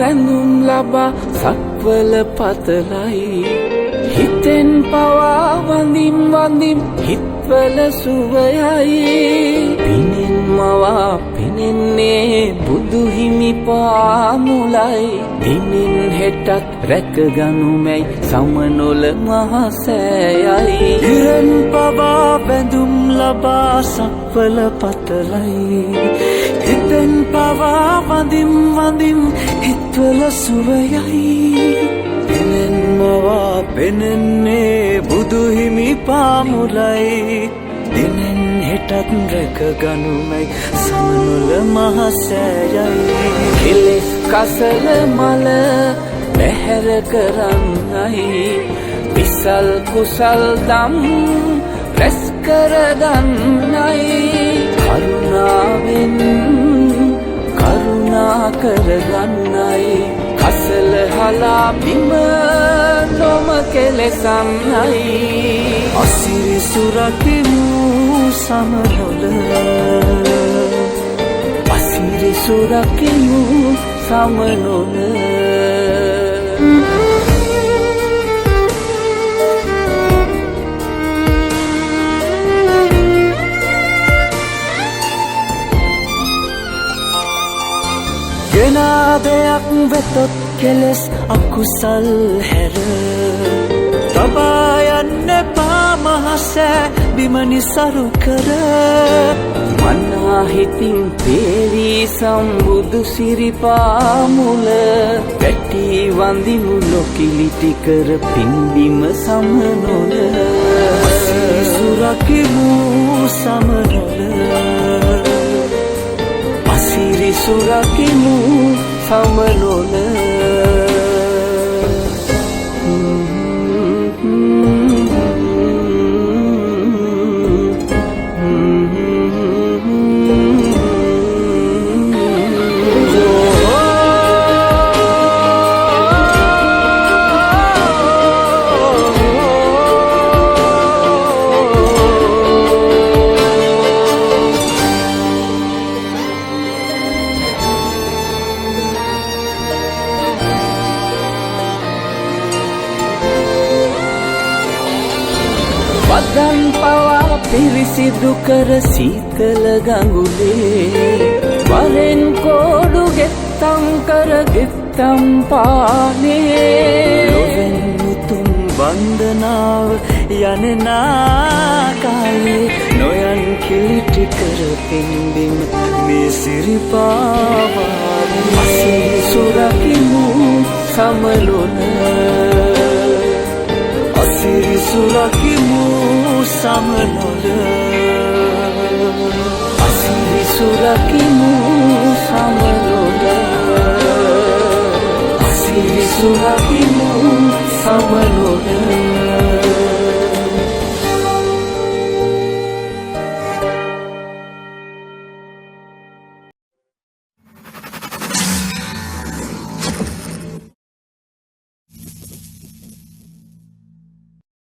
වැඳුම් ලබා සක්වල පතලයි හිතෙන් පවා වඳින් වඳින් හිත්වල සුවයයි පිනෙන් මවා පෙනෙන්නේ බුදු හිමි පාමුලයි දිනෙන් හෙටත් රැකගනුමැයි සමනොල මහසෑයයි ඉරන් පවා වැඳුම් ලබා සක්වල පතලයි හිතෙන් පවා වඳින් වඳින් හිත්වල සුවයයි පිනෙන් මවා පෙනෙන්නේ බුදු හිමි පාමුලයි දිනෙන් හෙටත් රැකගනුමැයි සමනොල මහසෑයයි කෙලෙස් කසල මල බැහැර කරන්නයි විසල් කුසල් දම් රැස් කරගන්නයි කරුණාවෙන් කරුණා කරගන්නයි කසල හලා බිම නොම කෙලෙසන්නයි අසිරි සුරකිමු සමනොල අසිරි සුරකිමු සමනොල ගෙනාදයක් වෙතොත් කෙලෙස් අකුසල් හැර තබා යන්න එපා මහසෑ බිමනි සරු කර මන්නා හිතින් තේරී සම්බුදු සිරිපාමුල වැටි වඳිමු නොකිලිටි කර පින්බිම සමනොල අසිරි සුරකිමු සමනොල අසිරි සුරකිමු සමනොල වදන් පවා පිරිසිදු කර සීතල ගඟුලේ වරෙන් කෝඩු ගෙත්තම් කර ගෙත්තම් පානේ ලොවෙන් උතුම් වන්දනාව යනනා කාලේ නොයන් කිලිටි කර පින්බිම මේ සිරිපාවානේ අසිරි සුරකිමු සමනොල අසිරි සුරකිමු සමනොල අසිරි සුරකිමු සමනොල අසිරි සුරකිමු සමනොල